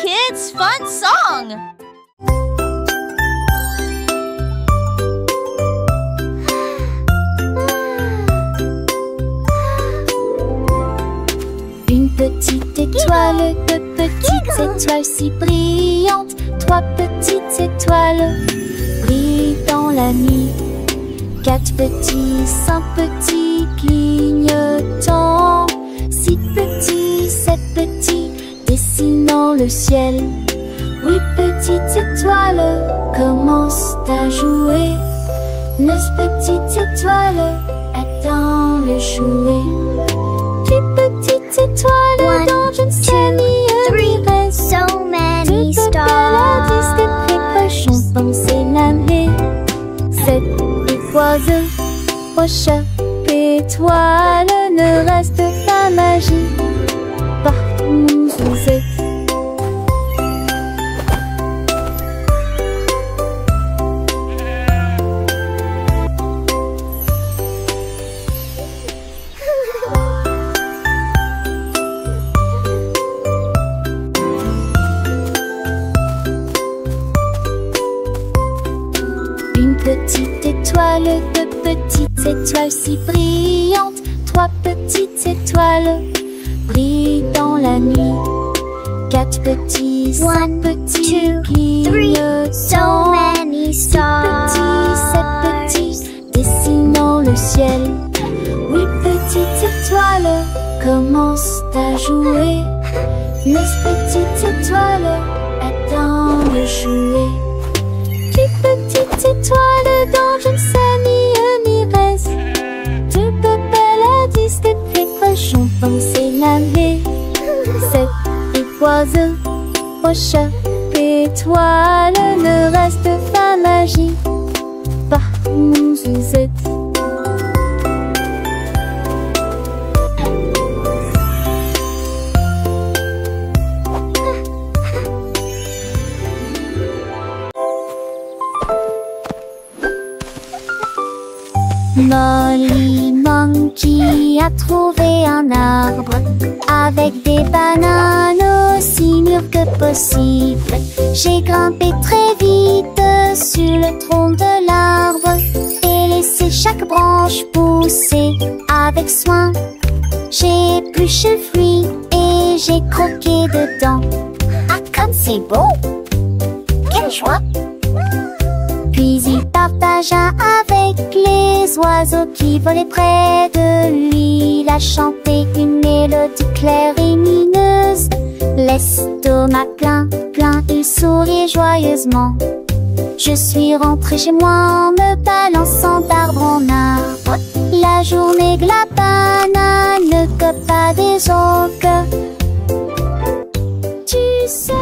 kids' fun song! Une petite étoile, deux petites étoiles si brillantes, trois petites étoiles brillent dans la nuit. Quatre petits, cinq petits clignotants, six petits, sept petits dessinant le ciel. Huit petites étoiles commencent à jouer. Neuf petites étoiles attendent le jouet. Dix petites étoiles dans une série reste. So many Deux paladins, des précochons pensés l'année. Sept oiseaux, au chat, étoile, ne reste pas magie partout où vous êtes. Une petite étoile, deux petites étoiles si brillantes, trois petites étoiles brillent dans la nuit. Quatre petits, cinq petits clignotants, So many six stars. petits, sept petits dessinant le ciel. Huit petites étoiles commencent à jouer. Neuf petites étoiles attendent le jouet. Dix petites étoiles dans une série reste. Deux paladins, des précochons pensés l'année. Sept oiseaux, au chat, étoile, ne reste pas magie partout où vous êtes. Molly Monkey a trouvé un arbre avec des bananes aussi mûres que possible. J'ai grimpé très vite sur le tronc de l'arbre et laissé chaque branche pousser avec soin. J'ai épluché le fruit et j'ai croqué dedans. Ah, comme c'est beau! Quelle joie! Puis il partagea avec les oiseaux qui volaient près de lui. Il a chanté une mélodie claire et lumineuse. L'estomac plein, plein, il souriait joyeusement. Je suis rentrée chez moi en me balançant d'arbre en arbre. La journée que la banane ne cope pas des autres. Tu sais.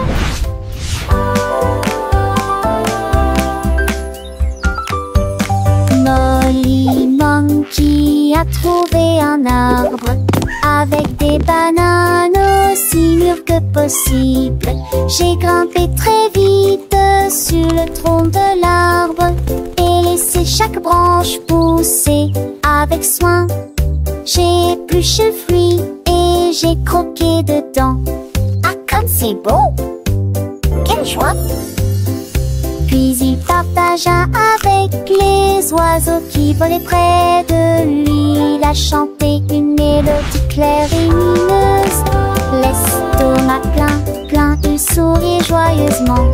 Molly Monkey a trouvé un arbre avec des bananes aussi mûres que possible. J'ai grimpé très vite sur le tronc de l'arbre et laissé chaque branche pousser avec soin. J'ai épluché le fruit et j'ai croqué dedans. Ah, comme c'est beau! Quelle joie! Puis il partagea avec les oiseaux qui volaient près de lui. Il a chanté une mélodie claire et lumineuse. L'estomac plein, plein, il souriait joyeusement.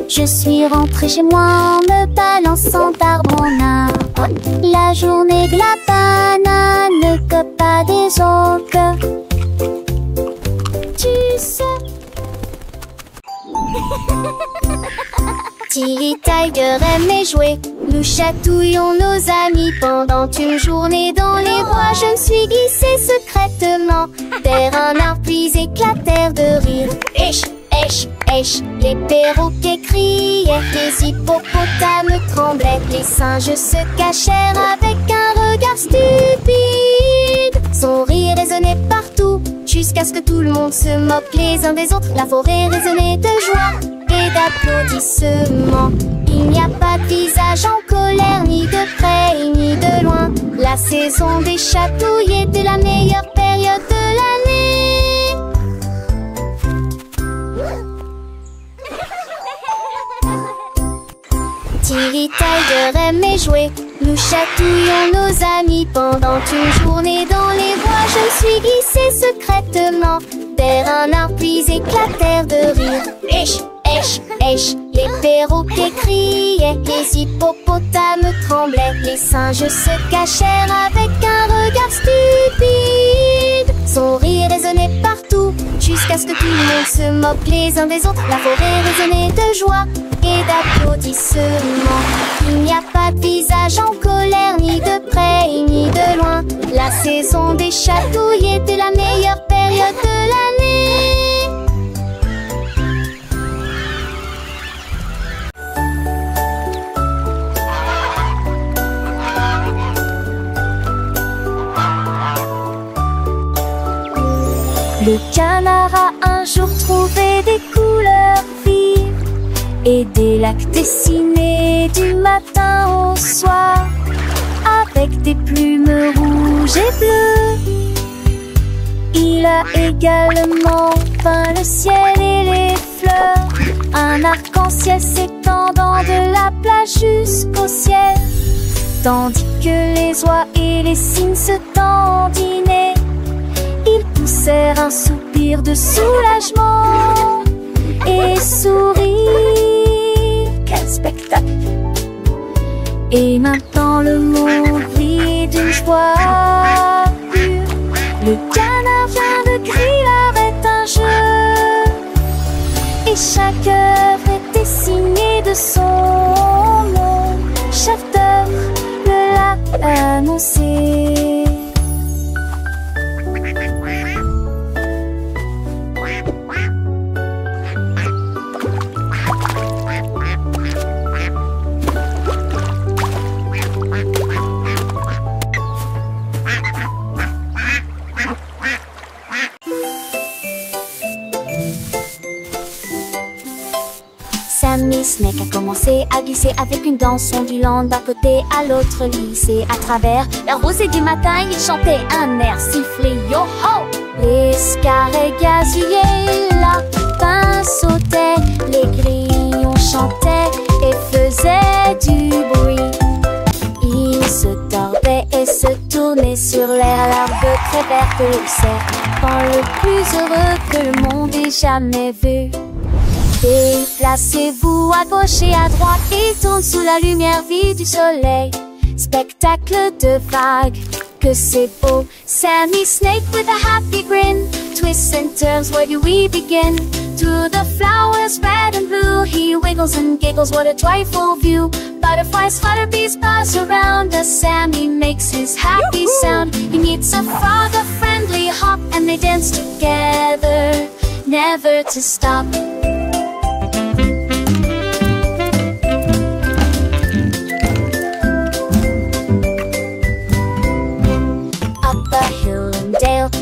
Je suis rentrée chez moi en me balançant d'arbre en arbre. La journée que la banane ne cope pas des autres. Tu sais. Tilly Tiger aimait jouer. Nous chatouillons nos amis pendant une journée dans les bois. Je me suis glissée secrètement vers un arbre puis éclatèrent de rire. Esh, esh, esh, les perroquets criaient, les hippopotames tremblaient, les singes se cachèrent avec un regard stupide. Son rire résonnait partout jusqu'à ce que tout le monde se moque les uns des autres. La forêt résonnait de joie et d'applaudissements. Il n'y a pas de visage en colère, ni de près ni de loin. La saison des chatouilles était la meilleure période de l'année. Nous chatouillons nos amis pendant une journée dans les bois. Je me suis glissée secrètement vers un arbre puis éclatèrent de rire. Esh, esh, esh, les perroquets criaient, les hippopotames tremblaient, les singes se cachèrent avec un regard stupide. Son rire résonnait partout, jusqu'à ce que tout le monde se moque les uns des autres. La forêt résonnait de joie et d'applaudissements. Il n'y a pas de visage en colère, ni de près ni de loin. La saison des chatouilles était la meilleure période de l'année. Le canard a un jour trouvé des couleurs vives et des lacs dessinés du matin au soir avec des plumes rouges et bleues. Il a également peint le ciel et les fleurs, un arc-en-ciel s'étendant de la plage jusqu'au ciel, tandis que les oies et les cygnes se dandinaient. Ils poussèrent un soupir de soulagement et sourirent. Quel spectacle! Et maintenant le monde vit d'une joie pure. Le canard vient de crier, l'art est un jeu, et chaque œuvre est dessinée de son nom. Chef d'œuvre le l'a annoncé. Sammy Snake a commencé à glisser avec une danse ondulant d'un côté à l'autre lycée. À travers la rosée du matin, il chantait un air sifflé. Yo-ho! Les scarets gazouillaient, lapins sautaient, les grillons chantaient et faisaient du bruit. Ils se tordaient et se tournaient sur l'air, l'arbre très vert que le serpent le plus heureux que le monde ait jamais vu. Déplacez-vous à gauche et à droite et tourne sous la lumière vive du soleil. Spectacle de vagues, que c'est beau. Sammy Snake with a happy grin twists and turns, where do we begin? Through the flowers red and blue, he wiggles and giggles, what a joyful view. Butterflies flutter, bees buzz around us, Sammy makes his happy sound. He meets a frog, a friendly hop, and they dance together, never to stop.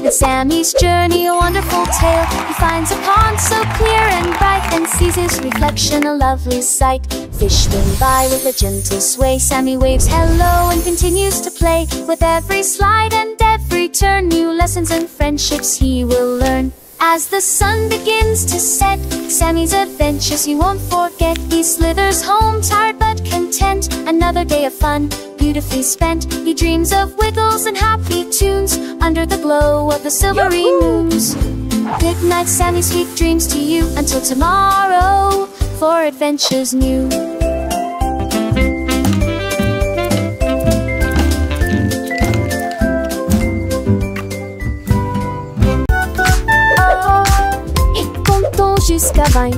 And Sammy's journey, a wonderful tale. He finds a pond so clear and bright, and sees his reflection, a lovely sight. Fish swim by with a gentle sway. Sammy waves hello and continues to play. With every slide and every turn, new lessons and friendships he will learn. As the sun begins to set, Sammy's adventures he won't forget. He slithers home tired but content, another day of fun beautifully spent. He dreams of wiggles and happy tunes under the glow of the silvery moons. Good night, Sammy, sweet dreams to you, until tomorrow for adventures new. Jusqu'à 20,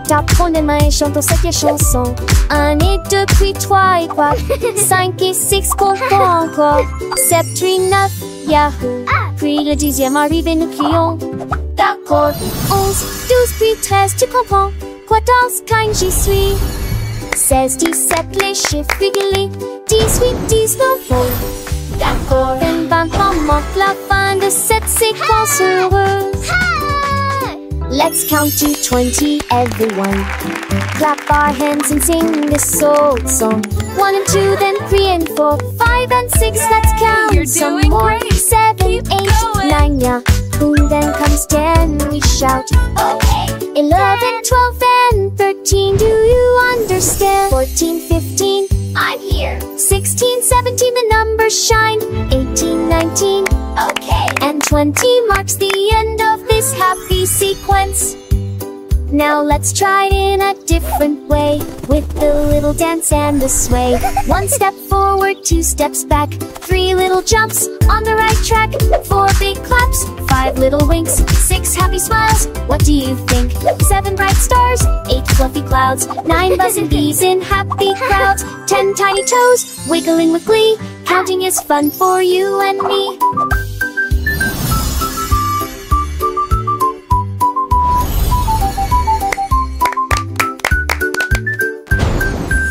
t'apprends les mains et chantons cette chanson. 1 et 2 puis 3 et 4, 5 et 6 comprends encore. 7 puis 9, yahoo. Puis le 10e arrive et nous crions d'accord. 11, 12 puis 13, tu comprends. 14, 15, j'y suis. 16, 17, les chiffres réguliers. 18, 19, d'accord. 20, manque la fin de cette séquence heureuse. Let's count to 20, everyone. Clap our hands and sing this old song. 1 and 2, then 3 and 4, 5 and 6, let's count You're some doing more. great. 7, Keep 8, going. 9, yeah. Boom, then comes 10, we shout. Okay. 11, 12, and 13, do you understand? 14, 15, I'm here. 16, 17, 19 the numbers shine. 18, 19, Okay. and 20 marks the end of this happy sequence. Now let's try it in a different way, with the little dance and the sway. 1 step forward, 2 steps back, 3 little jumps on the right track, 4 big claps, 5 little winks, 6 happy smiles. What do you think? 7 bright stars, 8 fluffy clouds, 9 buzzing bees in happy crowds, 10 tiny toes wiggling with glee. Counting is fun for you and me.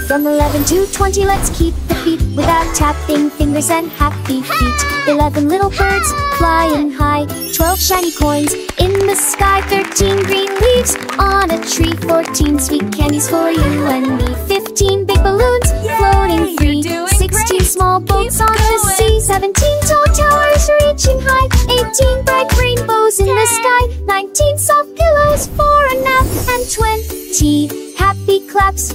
From 11 to 20, let's keep the beat without tapping fingers and happy feet. 11 little birds flying high, 12 shiny coins in the sky, 13 green leaves on a tree, 14 sweet candies for you and me, 15 big balloons floating free, 16 small boats on the sea, 17 tall towers reaching high, 18 bright rainbows in the sky, 19 soft pillows for a nap, and 20 happy claps.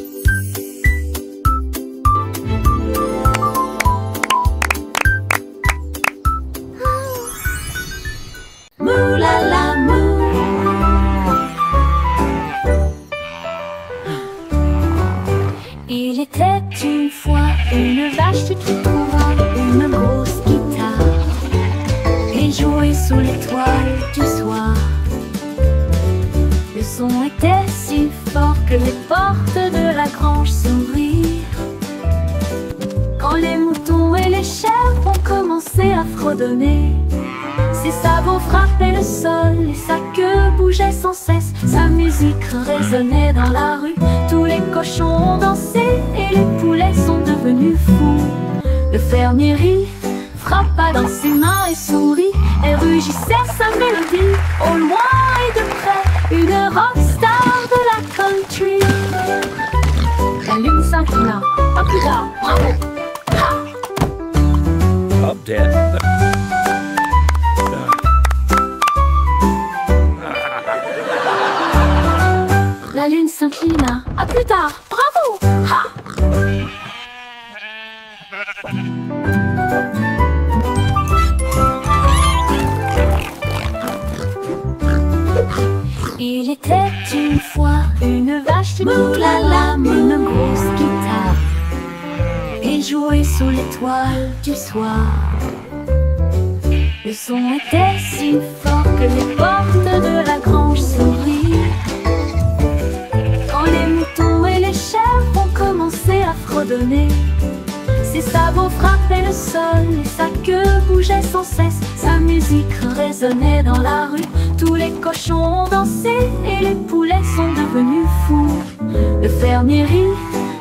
Moo la la moo. Il était une fois une vache qui trouva une grosse guitare et jouait sous l'étoile du soir. Le son était si fort que les portes de la grange s'ouvrirent. Quand les moutons et les chèvres ont commencé à fredonner, ses sabots frappaient le sol et sa queue bougeait sans cesse. Sa musique résonnait dans la rue, tous les cochons ont dansé et les poulets sont devenus fous. Le fermier rit, frappa dans ses mains et sourit et rugissait sa mélodie. Au loin et de près, une rockstar de la country. La lune s'inclina, pas plus tard, bravo! Up, Dad. La lune s'inclina. À plus tard. Bravo! Ha! Il était une fois une vache qui Moulala, une grosse guitare et jouait sous l'étoile du soir. Le son était si fort que les portes de la grange s'ouvrirent. Quand les moutons et les chèvres ont commencé à fredonner, ses sabots frappaient le sol et sa queue bougeait sans cesse. Sa musique résonnait dans la rue, tous les cochons ont dansé et les poulets sont devenus fous. Le fermier rit,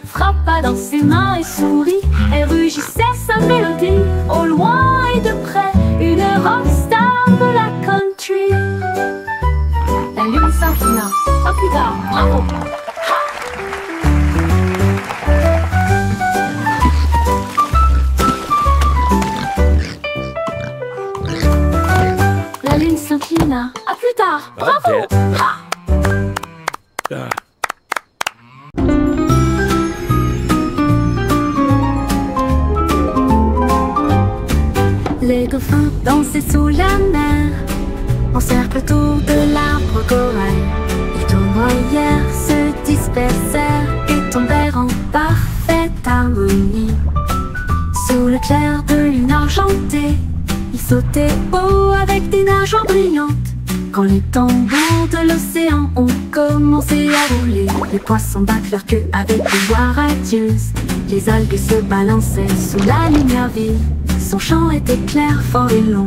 frappa dans ses mains et sourit et rugissait sa mélodie. Au loin et de près, une rockstar de la country. La lune s'inclina. À plus tard. Bravo! La lune s'inclina. À plus tard. Bravo! Ha! Les dauphins dansaient sous la mer, en cercle autour de l'arbre corail. Les tournoyères se dispersèrent et tombèrent en parfaite harmonie. Sous le clair de lune argentée, ils sautaient haut avec des nageoires brillantes. Quand les tambours de l'océan ont commencé à rouler, les poissons battent leur queue avec des voix radieuses. Les algues se balançaient sous la lumière vive. Son chant était clair, fort et long.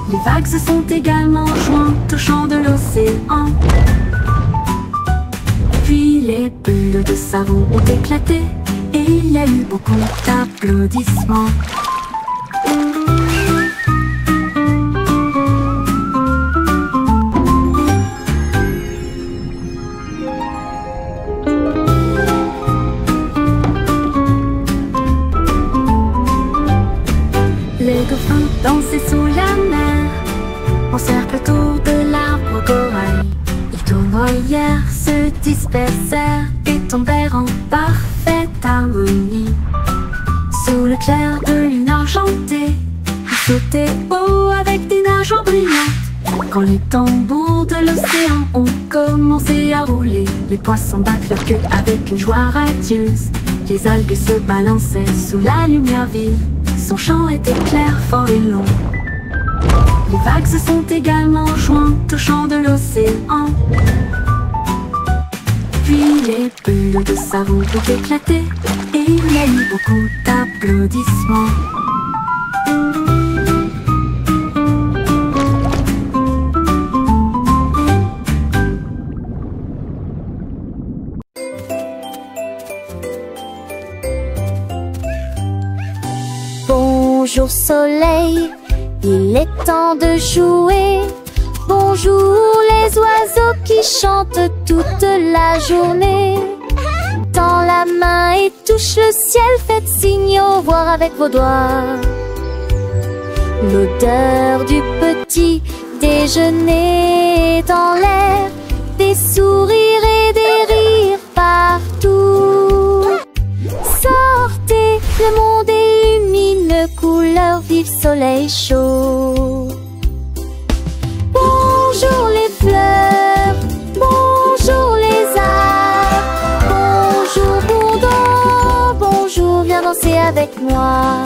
Les vagues se sont également jointes au chant de l'océan. Puis les bulles de savon ont éclaté et il y a eu beaucoup d'applaudissements. Les dauphins dansaient sous la mer, en cercle autour de l'arbre corail. Les tournoyères se dispersèrent et tombèrent en parfaite harmonie. Sous le clair de lune argentée, il sautait haut avec des nageoires brillantes. Quand les tambours de l'océan ont commencé à rouler, les poissons battent leur queue avec une joie radieuse. Les algues se balançaient sous la lumière vive. Son chant était clair, fort et long. Les vagues se sont également jointes au chant de l'océan. Puis les bulles de savon ont éclaté et il y a eu beaucoup d'applaudissements. Bonjour soleil, il est temps de jouer. Bonjour les oiseaux qui chantent toute la journée. Tends la main et touche le ciel, faites signe au revoir avec vos doigts. L'odeur du petit déjeuner dans l'air, des sourires et des rires partout. Sortez, le monde illumine, couleur vive, soleil chaud. Bonjour les fleurs, bonjour les arbres, bonjour Bourdon, bonjour, viens danser avec moi.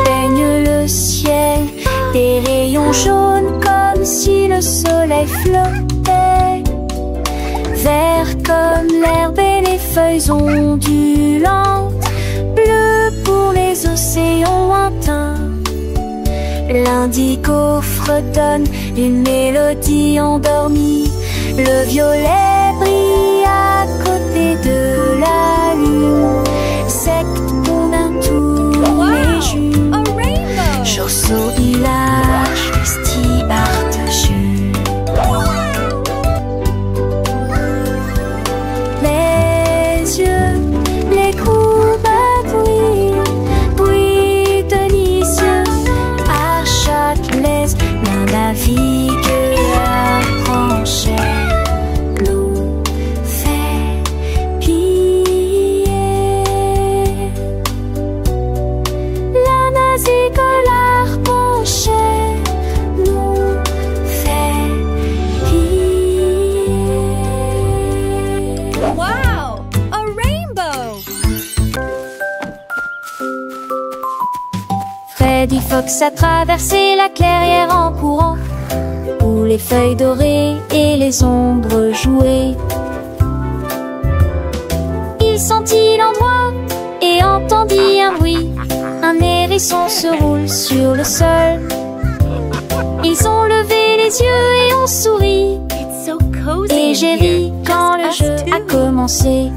Peigne le ciel, des rayons jaunes comme si le soleil flottait. Vert comme l'herbe et les feuilles ondulantes, bleu pour les océans lointains. L'indigo fredonne une mélodie endormie, le violet brille à côté de la lune. Secte comme tous les jours. Chausseau, village, stibarte-jus. Les yeux, les courbes bruit délicieux. À chaque laisse, l'un navigue la tranchée. L'eau fait piller. La navigue Freddy Fox a traversé la clairière en courant, où les feuilles dorées et les ombres jouaient. Il sentit l'endroit et entendit un bruit. Un hérisson se roule sur le sol. Ils ont levé les yeux et ont souri. Et j'ai ri quand le jeu a commencé.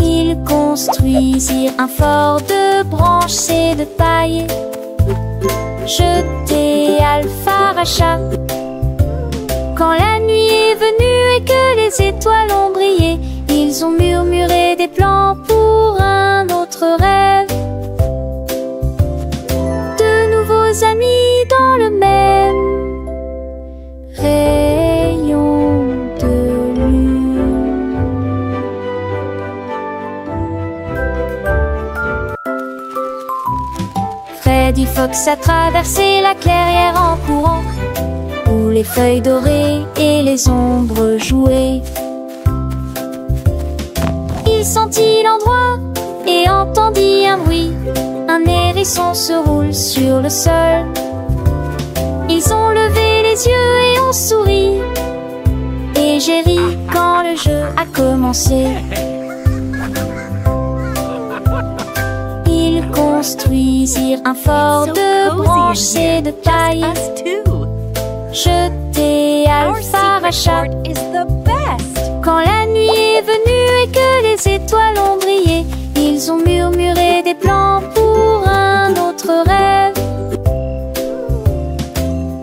Ils construisirent un fort de branches et de paille, jeté Alpharacha. Quand la nuit est venue et que les étoiles ont brillé, ils ont murmuré des plans pour un autre rêve. De nouveaux amis dans le même rayon de lune. Freddy Fox a traversé la clairière en courant, où les feuilles dorées et les ombres jouaient. Il sentit l'endroit et entendit un bruit. Un hérisson se roule sur le sol. Ils ont levé les yeux et ont souri. Et j'ai ri quand le jeu a commencé. Ils construisirent un fort de branches et de paille. Jetés à Alpharachat. Quand la nuit est venue et que les étoiles ont brillé, ils ont murmuré des plans pour un autre rêve.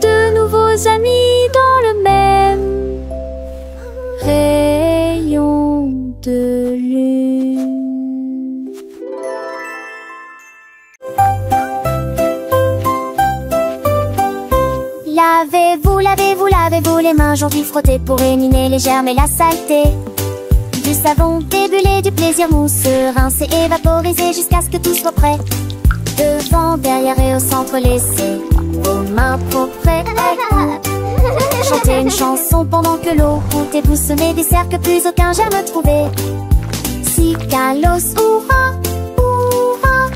De nouveaux amis dans le même rayon de lune. Lavez-vous les mains aujourd'hui, frottez pour éliminer les germes et la saleté. Du savon débulé, du plaisir mousseux, rincé et vaporisé jusqu'à ce que tout soit prêt. Devant, derrière et au centre, laissez vos mains propres. Chantez une chanson pendant que l'eau coule et vous semez des cercles que plus aucun germe trouvé. Si Kalos, hurrah, hurrah.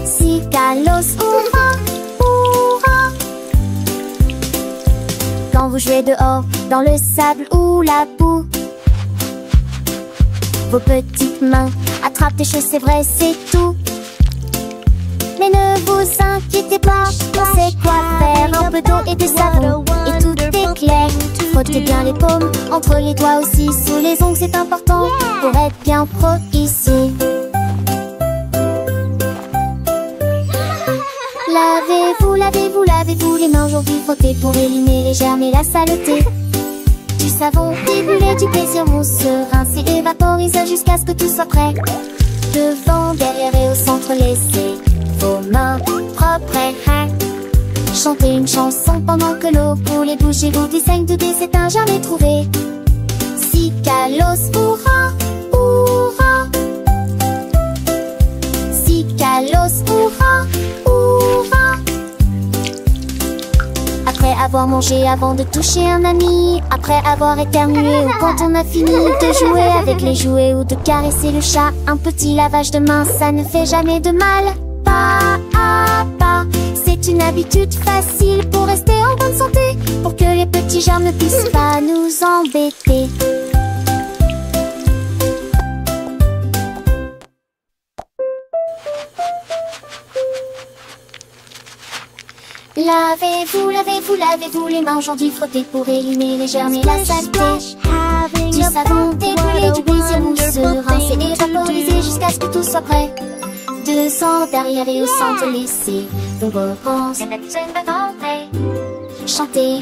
Si Kalos, hurrah, hurrah. Quand vous jouez dehors, dans le sable ou la boue, vos petites mains attrapent des choses, c'est vrai, c'est tout. Mais ne vous inquiétez pas, on sait quoi faire. Un peu d'eau et de savon et tout est clair. Frottez bien les paumes, entre les doigts aussi, sous les ongles, c'est important pour être bien pro ici. Lavez-vous les mains aujourd'hui, frottez pour éliminer les germes et la saleté. Du savon débulé, du plaisir mousseux, rincé et vaporisé jusqu'à ce que tout soit prêt. Devant, derrière et au centre, laissez vos mains propres. Chantez une chanson pendant que l'eau coule et bougez-vous du saigne de dés, c'est un jamais trouvé. Si Kalos, hurrah, hurrah. Si Kalos, hurrah, hurrah. Après avoir mangé, avant de toucher un ami, après avoir éternué ou quand on a fini de jouer avec les jouets ou de caresser le chat, un petit lavage de main, ça ne fait jamais de mal. Pas à pas, c'est une habitude facile pour rester en bonne santé, pour que les petits germes ne puissent pas nous embêter. Lavez-vous les mains aujourd'hui, frottez pour éliminer les germes et la saleté. Du savon débulé, du plaisir mousseux, rincé et vaporisé jusqu'à ce que tout soit prêt. Devant, derrière et au centre, laissez vos repenses. Chantez.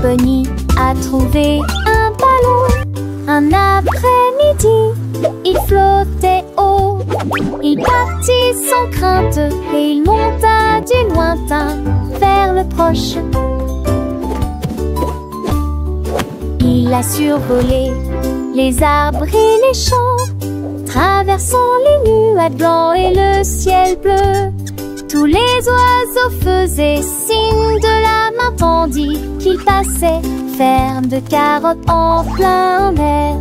Bunny a trouvé un ballon. Un après-midi, il flottait haut. Il partit sans crainte et il monta du lointain vers le proche. Il a survolé les arbres et les champs, traversant les nuages blancs et le ciel bleu. Tous les oiseaux faisaient signe de la main tandis qu'il passait, ferme de carottes en plein air.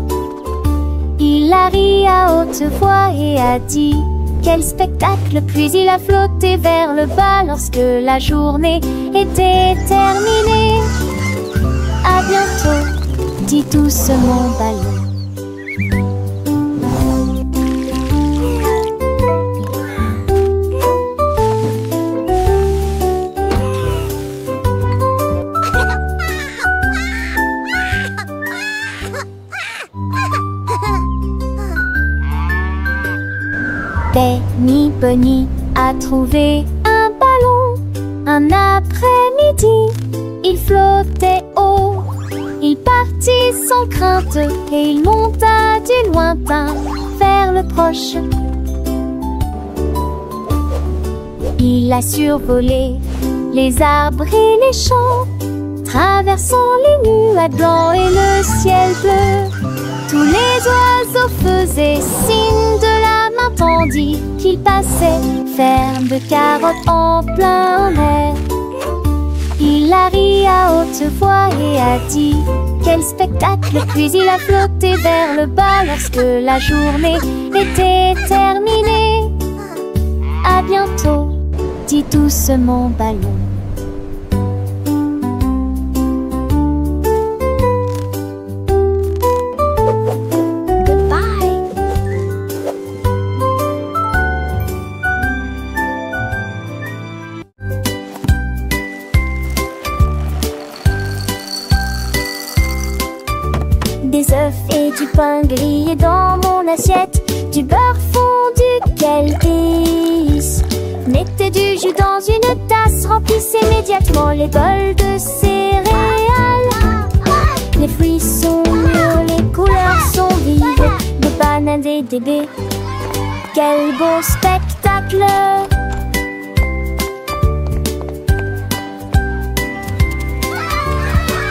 Il a ri à haute voix et a dit quel spectacle, puis il a flotté vers le bas lorsque la journée était terminée. À bientôt, dit doucement Ballon. Bunny a trouvé un ballon. Un après-midi, il flottait haut. Il partit sans crainte et il monta du lointain vers le proche. Il a survolé les arbres et les champs, traversant les nuages blancs et le ciel bleu. Tous les oiseaux faisaient signe de entendit qu'il passait, ferme de carottes en plein air. Il a ri à haute voix et a dit: quel spectacle! Puis il a flotté vers le bas lorsque la journée était terminée. À bientôt, dit doucement Ballon. Des œufs et du pain grillé dans mon assiette, du beurre fondu, quel délice! Mettez du jus dans une tasse, remplissez immédiatement les bols de céréales. Les fruits sont mûrs, les couleurs sont vives, des bananes et des baies. Quel beau spectacle!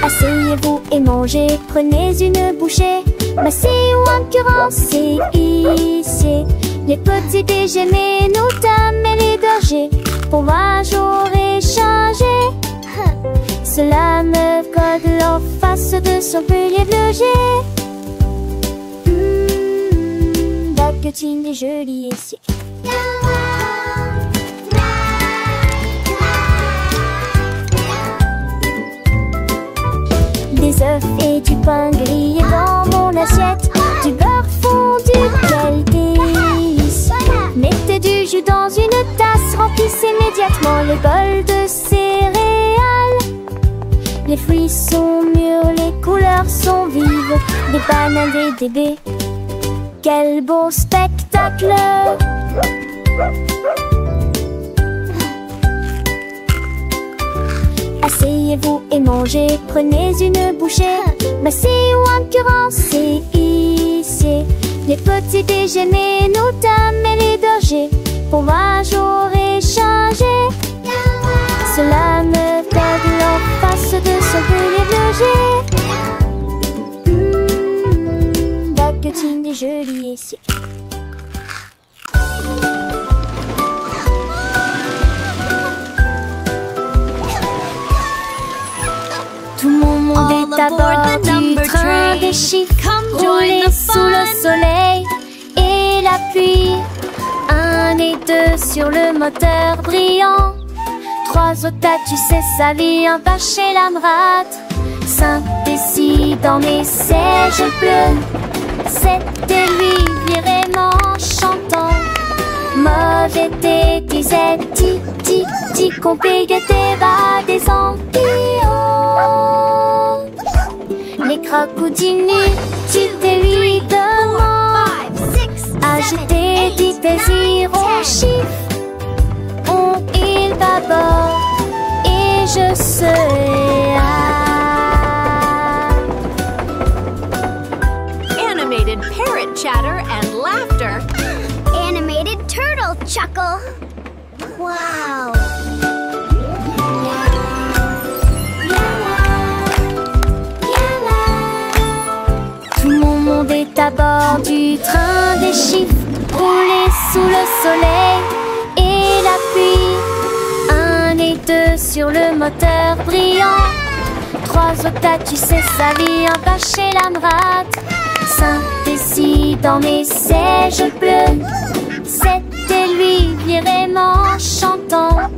Asseyez-vous et mangez, prenez une bouchée. Massez ou incurancez, hissez les petits déjeuners, nous dames et les bergers. Pour moi j'aurais changé. Cela me colle en face de son pilier de loger. Baguettine et joli ici. Des œufs et du pain grillé dans mon assiette, du beurre fondu, quel délice! Mettez du jus dans une tasse, remplissez immédiatement les bols de céréales. Les fruits sont mûrs, les couleurs sont vives, des bananes et des baies. Quel beau spectacle! Asseyez-vous et mangez, prenez une bouchée. Massez ou incurancez, hissez les petits déjeuners, nous dames et les bergers. Pour moi j'aurais changé. Cela me colle en face de son pilier de loger. Baguettine et joli ici. Tout mon monde est à bord du train des chiffres, roulé sous le soleil et la pluie. 1 et 2 sur le moteur brillant. 3 au tas, tu sais, ça vient pas chez l'Amrate. 5 et 6 dans mes sièges bleus. 7 et 8 vraiment chantant. Mauvais thé, disait ti, ti, ti, compliqué bas des Antilles. Les crocodilles, tu te lui demandes. Agiter des désirs au chiffre. On il bâbord et je serai Animated parrot chatter and laughter. Animated turtle chuckle. Wow. Tout mon monde est à bord du train des chiffres, roulé sous le soleil et la pluie. 1 et 2 sur le moteur brillant. 3 au tas, tu sais, ça vient pas chez l'Amrate. 5 et 6 dans mes sièges bleus. 7 et 8 vraiment chantant.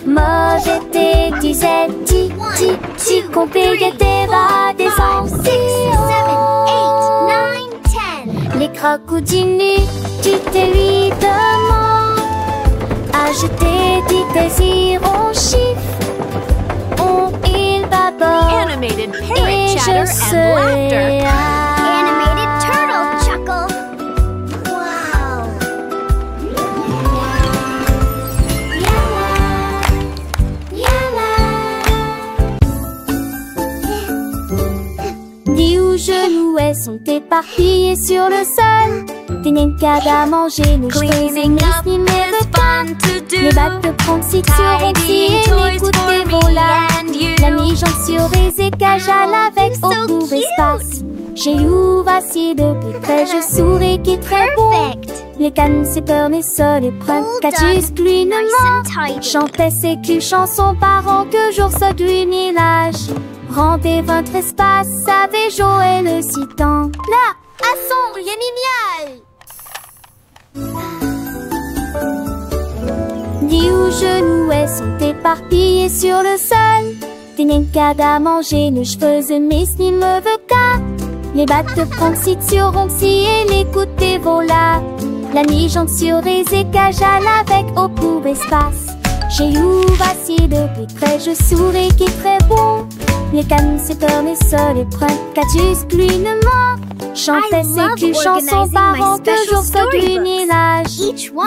Mauvais thé, disait ti, ti, ti, compliqué bas des Antilles. 7, 8, 9, 10. Les crocodiles, tu te lui demandes. Agiter des désirs au chiffre. On il bâbord Animated et parrot je chatter and serai laughter. Animated turtle chuckle. Wow. Dis où je louais sont éparpillés sur le sol. Des nenkas à manger, nous Cleaning up is fun to do. les bacs de 36 sur Tidying et toys écoutez for me vos là. and you. La mi-jambe sur des écages à l'avec So au court cute. espace. Chez vous, voici de plus près, je souris qui est très beau. Perfect. Les cannes, ses peurs, mes sols et preuves. Catus, gluinement, chantait ses culs chansons parents que jour se glunilage. Rendez votre espace, savez Joël le citant. Là, à son yémimial. Dit où genoux sont éparpillés sur le sol. Des nencades à manger, nos cheveux mes ni me veut qu'à. Les battes de Franxit sur Ronxy et les coups de voilà. La nuit jante sur les écages avec au pour espace. J'ai eu vacillé depuis près, je souris qui est très bon. Les cannes, ses peurs, mes sols et preuves. Catus, gluinement, chantait ses culs chansons parents que jour se glunilage.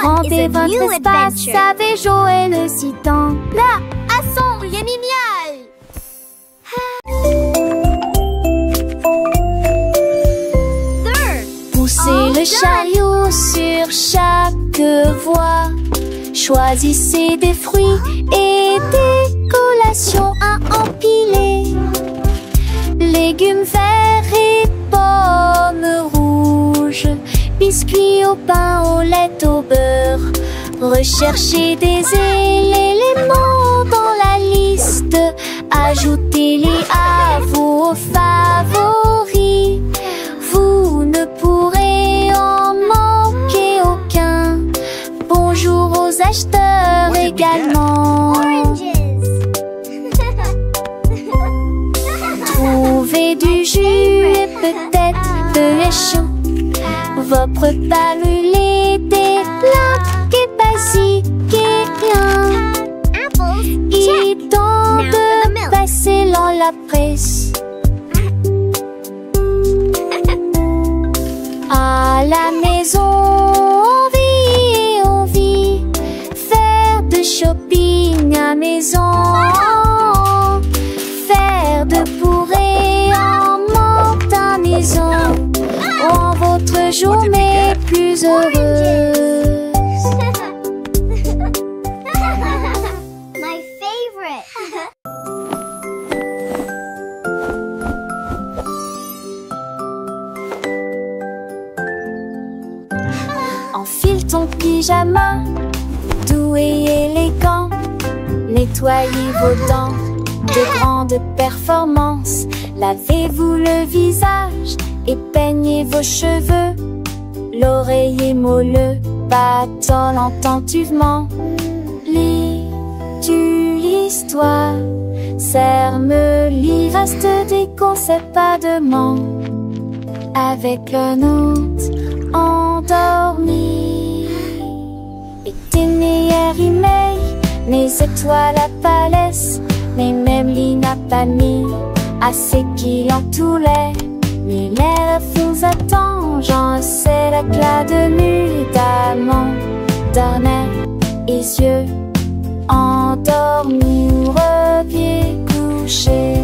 Rendez votre espace, savez Joël le citant. Là, à son yémimial. Poussez le chariot sur chaque voie. Choisissez des fruits et des collations à empiler. Légumes verts et pommes rouges. Biscuits au pain, au lait, au beurre. Recherchez des éléments dans la liste. Ajoutez-les à vos favoris. Vous ne pourrez en manquer aucun. Bonjour aux acheteurs également. Trouvez du jus et peut-être de chaud. Vos repas brûlés, des plats et basiques et rien. Et tant de passer dans la presse. À la maison, on vit, faire de shopping à maison, faire de bourrée en monte à maison, rend votre journée plus heureuse. My favorite. Enfile ton pyjama, doux et élégant. Nettoyez vos dents, de grandes performances. Lavez-vous le visage et peignez vos cheveux. L'oreiller moelleux bâtonne attentivement. Lis-tu l'histoire? Serre-me-lit, reste des concepts pas de ment. Avec un autre endormi. Et tes meilleurs emails, mes étoiles à palès, mais même l'île n'a pas mis assez qui en tout l'air. Mais l'air vous attend, j'en sais l'éclat de nuit d'amant, d'ornais et yeux endormis ou repieds couchés.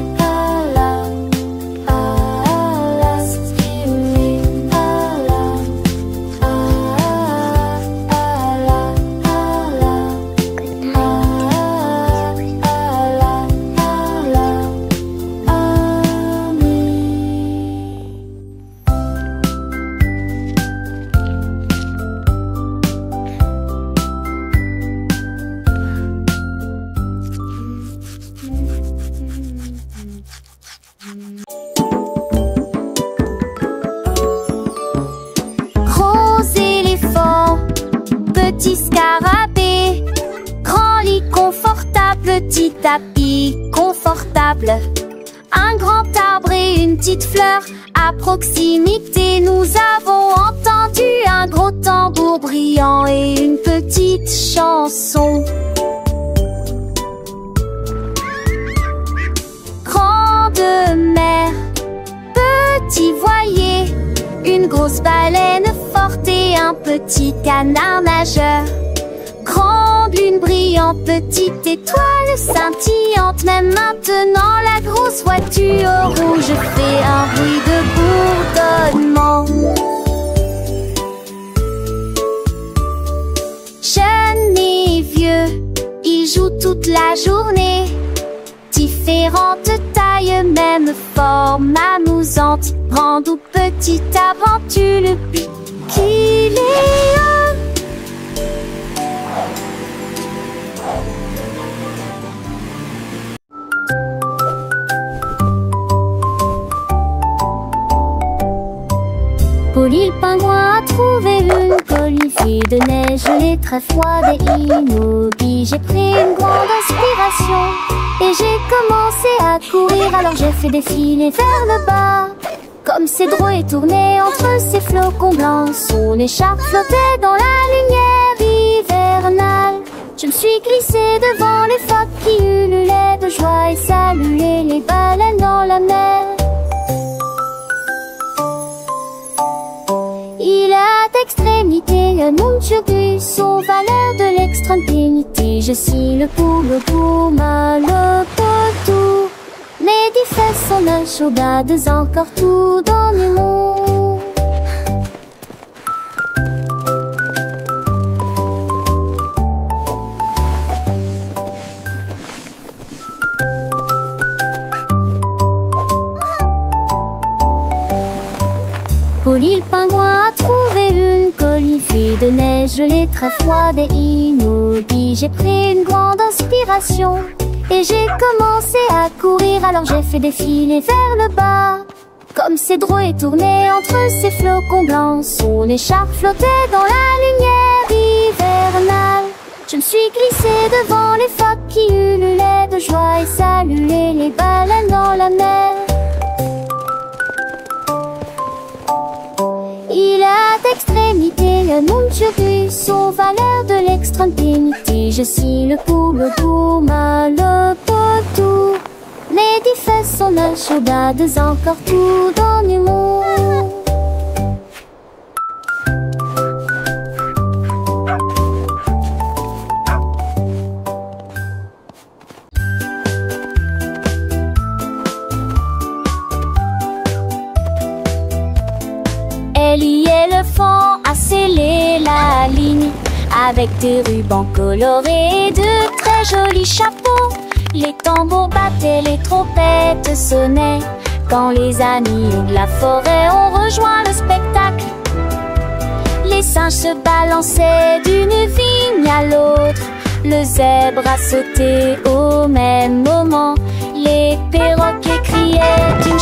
Petit scarabée, grand lit confortable, petit tapis confortable, un grand arbre et une petite fleur. À proximité, nous avons entendu un gros tambour brillant et une petite chanson. Grande mer, petit voilier, une grosse baleine forte et un petit canard nageur. Grande lune brillante, petite étoile scintillante. Même maintenant la grosse voiture rouge fait un bruit de bourdonnement. Jeunes et vieux, ils jouent toute la journée. Différentes tailles, même forme amusante. Grande ou petite aventure, le but qu'il est un. Polly le pingouin a trouvé une colifie de neige gelée très froide et immobile. J'ai pris une grande inspiration et j'ai commencé à courir. Alors j'ai fait défiler vers le bas. Comme Cédro est tourné entre ses flocons blancs, son écharpe flottait dans la lumière hivernale. Je me suis glissée devant les phoques qui ululaient de joie et saluaient les baleines dans la mer. Il a d'extrémité un monde turgus aux valeurs de l'extrême pénité. Je suis le poule pour mal le potou. Les 10 fesses sont un chaudades encore tout dans le monde. Polly le pingouin a trouvé une colifie de neige gelée très froide et immobile. J'ai pris une grande inspiration et j'ai commencé à courir. Alors j'ai fait défiler vers le bas. Comme Cédro est tourné entre ses flocons blancs, son écharpe flottait dans la lumière hivernale. Je me suis glissée devant les phoques qui ululaient de joie et saluaient les baleines dans la mer. Il a d'extrémité un monde turgus aux valeurs de l'extrême pénité. Je suis le poule pour mal le potou. Les 10 fesses sont la chaudades encore tout dans le monde. Ellie éléphant a scellé la ligne avec des rubans colorés et de très jolis chapeaux. Les tambours battaient, les trompettes sonnaient quand les amis de la forêt ont rejoint le spectacle. Les singes se balançaient d'une vigne à l'autre. Le zèbre a sauté au même moment. Les perroquets criaient d'une